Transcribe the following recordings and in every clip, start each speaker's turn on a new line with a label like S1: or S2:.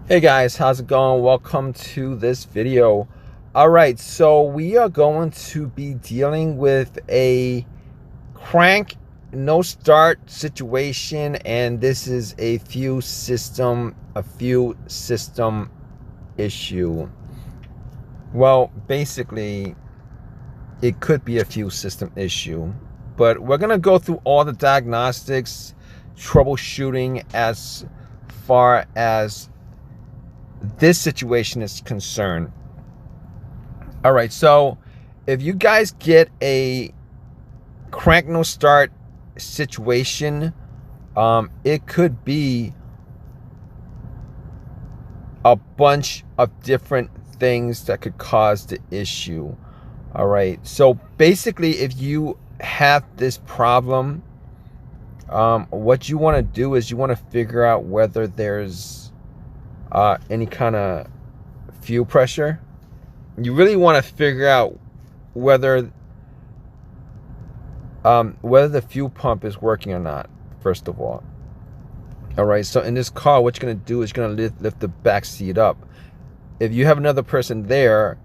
S1: Hey guys, how's it going? Welcome to this video. All right, so we are going to be dealing with a crank no start situation, and this is a fuel system issue. Well, basically it could be a fuel system issue, but we're gonna go through all the diagnostics, troubleshooting as far as this situation is concerned. All right, so if you guys get a crank no start situation, it could be a bunch of different things that could cause the issue. All right, so basically if you have this problem, what you want to do is you want to figure out whether there's any kind of fuel pressure. You really want to figure out whether the fuel pump is working or not, first of all. All right, so in this car, what you're going to do is you're going to lift the back seat up. If you have another person there,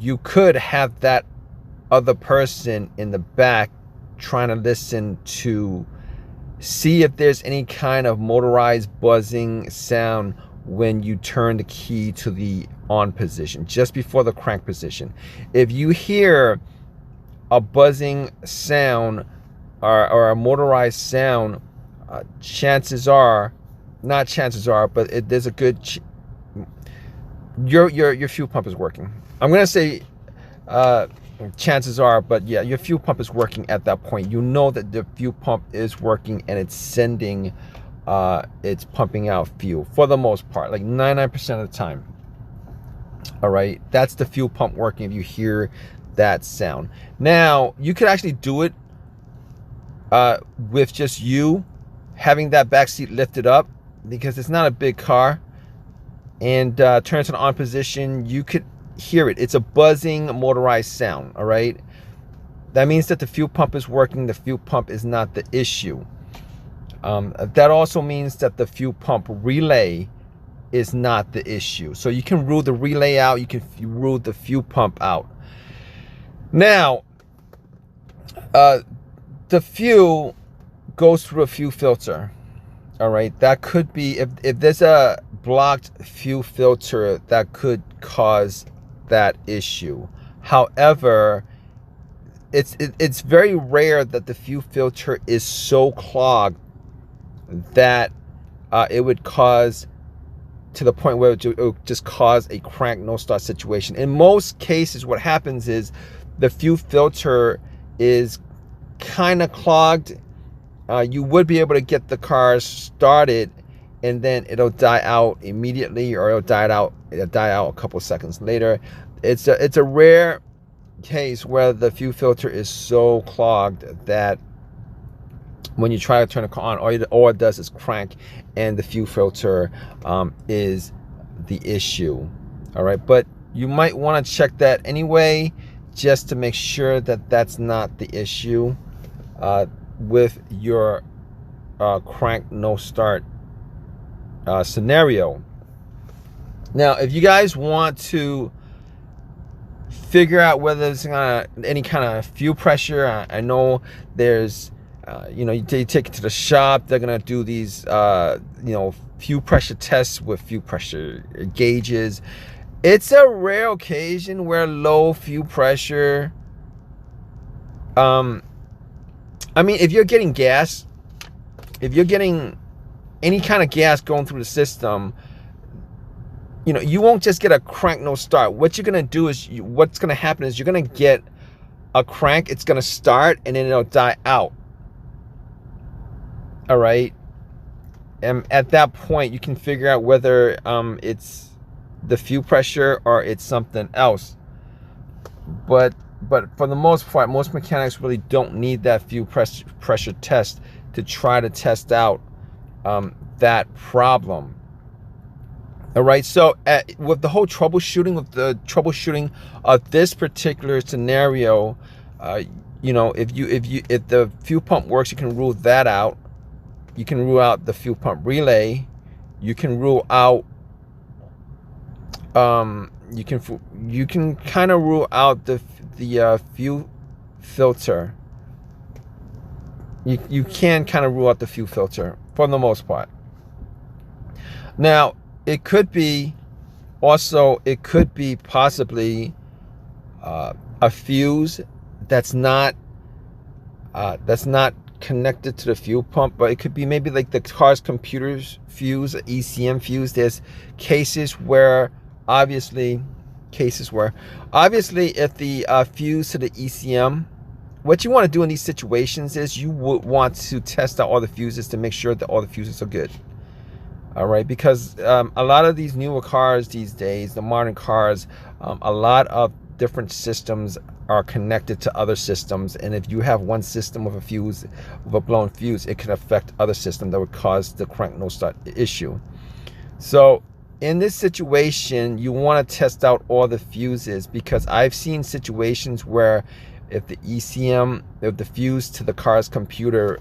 S1: you could have that other person in the back trying to listen to see if there's any kind of motorized buzzing sound when you turn the key to the on position, just before the crank position. If you hear a buzzing sound or a motorized sound, chances are, not chances are, but there's a good your fuel pump is working. I'm gonna say chances are, but yeah, your fuel pump is working at that point. You know that the fuel pump is working and it's sending it's pumping out fuel for the most part, like 99% of the time. All right, that's the fuel pump working if you hear that sound. Now you could actually do it with just you having that back seat lifted up, because it's not a big car, and turn it to the on position. You could hear it. It's a buzzing motorized sound. All right, that means that the fuel pump is working. The fuel pump is not the issue. That also means that the fuel pump relay is not the issue. So you can rule the relay out, you can rule the fuel pump out. Now, the fuel goes through a fuel filter. All right, that could be, if there's a blocked fuel filter, that could cause that issue. However, it's very rare that the fuel filter is so clogged that it would cause to the point where it would just cause a crank no start situation. In most cases, what happens is the fuel filter is kind of clogged. You would be able to get the car started, and then it'll die out immediately, or it'll die out a couple seconds later. It's a rare case where the fuel filter is so clogged that when you try to turn the car on, all it does is crank, and the fuel filter is the issue. All right, but you might want to check that anyway, just to make sure that that's not the issue with your crank no start scenario. Now, if you guys want to figure out whether there's any kind of fuel pressure, I know there's you take it to the shop. They're gonna do these fuel pressure tests with fuel pressure gauges. It's a rare occasion where low fuel pressure, I mean, if you're getting gas, if you're getting any kind of gas going through the system, you won't just get a crank no start. What you're gonna do is, what's gonna happen is you're gonna get a crank, it's gonna start, and then it'll die out. All right, and at that point you can figure out whether it's the fuel pressure or it's something else. But for the most part, most mechanics really don't need that fuel pressure test to try to test out that problem. All right, so with the whole troubleshooting of this particular scenario, if the fuel pump works, you can rule that out. You can rule out the fuel pump relay. You can rule out you can kind of rule out the fuel filter. You can kind of rule out the fuel filter for the most part. Now, it could be possibly a fuse that's not connected to the fuel pump, but it could be maybe like the car's computer's fuse, ECM fuse. There's cases where obviously if the fuse to the ECM, what you want to do in these situations is you would want to test out all the fuses to make sure that all the fuses are good. All right, because a lot of these newer cars these days, the modern cars, a lot of different systems are connected to other systems, and if you have one system with a blown fuse, it can affect other systems that would cause the crank no start issue. So in this situation, you want to test out all the fuses, because I've seen situations where if the fuse to the car's computer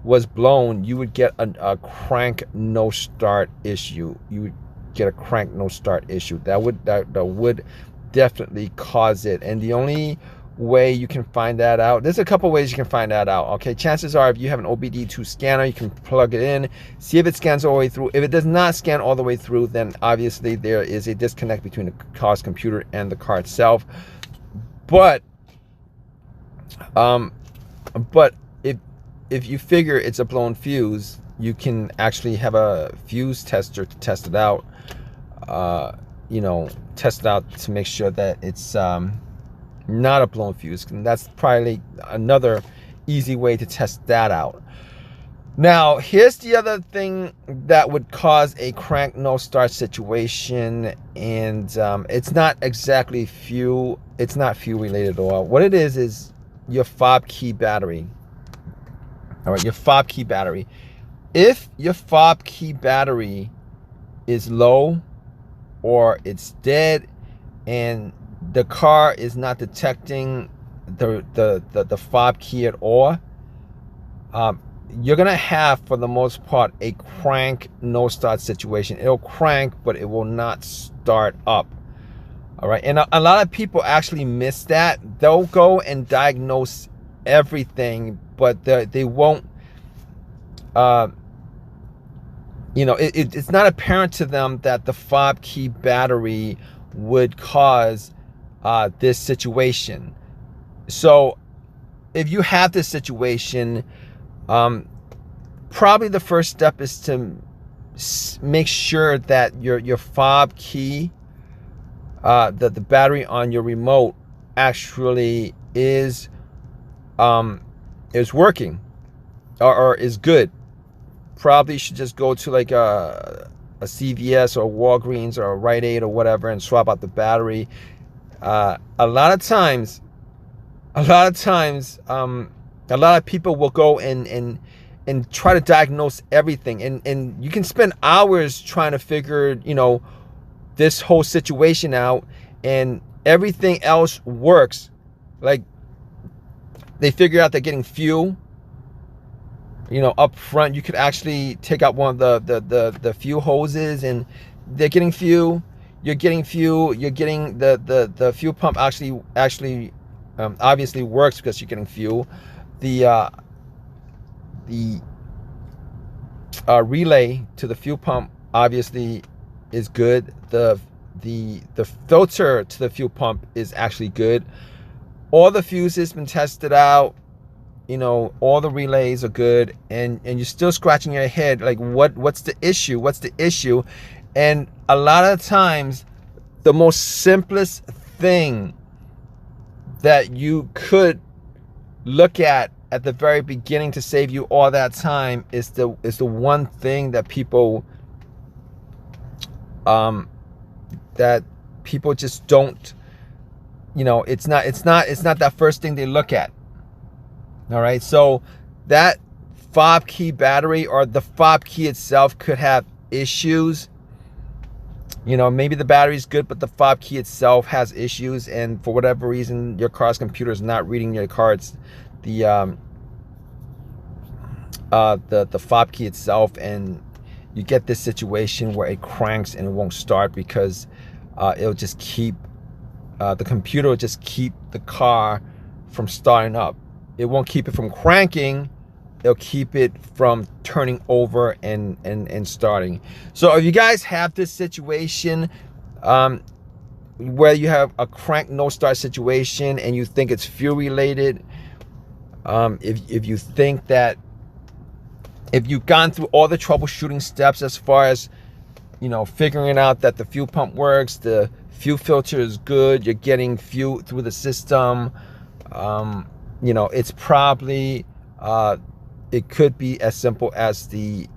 S1: was blown, you would get a crank no start issue. You would get a crank no start issue. That would definitely cause it. And the only way you can find that out, there's a couple ways you can find that out. Okay, chances are if you have an OBD2 scanner, you can plug it in, see if it scans all the way through. If it does not scan all the way through, then obviously there is a disconnect between the car's computer and the car itself. But if you figure it's a blown fuse, you can actually have a fuse tester to test it out. Test it out to make sure that it's not a blown fuse. And that's probably another easy way to test that out. Now, here's the other thing that would cause a crank no start situation, and it's not exactly fuel. It's not fuel related at all. What it is your fob key battery. All right, your fob key battery. If your fob key battery is low or it's dead and the car is not detecting the fob key at all, you're gonna have, for the most part, a crank no start situation. It'll crank, but it will not start up. All right, and a lot of people actually miss that. They'll go and diagnose everything, but they won't. It's not apparent to them that the fob key battery would cause this situation. So if you have this situation, probably the first step is to make sure that your fob key, that the battery on your remote actually is working or is good. Probably should just go to like a CVS or Walgreens or a Rite Aid or whatever and swap out the battery. A lot of times, a lot of people will go and try to diagnose everything, and you can spend hours trying to figure this whole situation out, and everything else works. Like, they figure out they're getting fuel. Up front, you could actually take out one of the fuel hoses, and they're getting fuel. You're getting fuel. You're getting the fuel pump actually obviously works because you're getting fuel. The relay to the fuel pump obviously is good. The filter to the fuel pump is actually good. All the fuses been tested out. All the relays are good, and you're still scratching your head like, what's the issue? And a lot of times, the most simplest thing that you could look at the very beginning to save you all that time is the one thing that people just don't, it's not that first thing they look at. All right, so that fob key battery or the fob key itself could have issues. Maybe the battery's good, but the fob key itself has issues, and for whatever reason, your car's computer is not reading your cards, the fob key itself, and you get this situation where it cranks and it won't start because it'll just keep the computer will just keep the car from starting up. It won't keep it from cranking. It'll keep it from turning over and starting. So if you guys have this situation where you have a crank no start situation and you think it's fuel related, if you think that if you've gone through all the troubleshooting steps as far as, you know, figuring out that the fuel pump works, the fuel filter is good, you're getting fuel through the system, you know, it's probably it could be as simple as the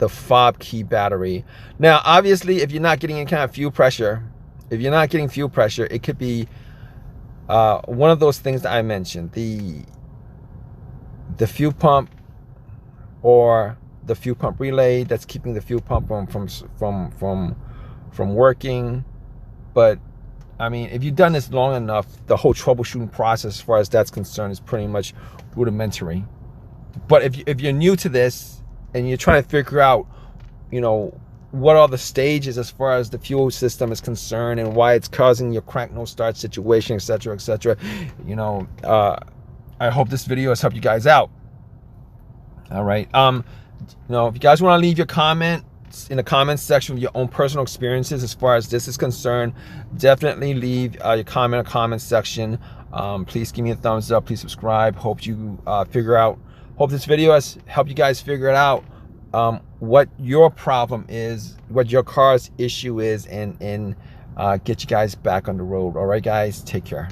S1: fob key battery. Now obviously if you're not getting any kind of fuel pressure, it could be one of those things that I mentioned, the fuel pump or the fuel pump relay that's keeping the fuel pump from working. But I mean, if you've done this long enough, the whole troubleshooting process as far as that's concerned is pretty much rudimentary. But if you're new to this and you're trying to figure out, you know, what are the stages as far as the fuel system is concerned and why it's causing your crank no start situation, etc., you know, I hope this video has helped you guys out. All right. You know, if you guys want to leave your comment in the comments section with your own personal experiences as far as this is concerned, definitely leave your comment in the comments section. Please give me a thumbs up. Please subscribe. Hope this video has helped you guys figure it out, what your problem is, what your car's issue is, and get you guys back on the road. All right, guys, take care.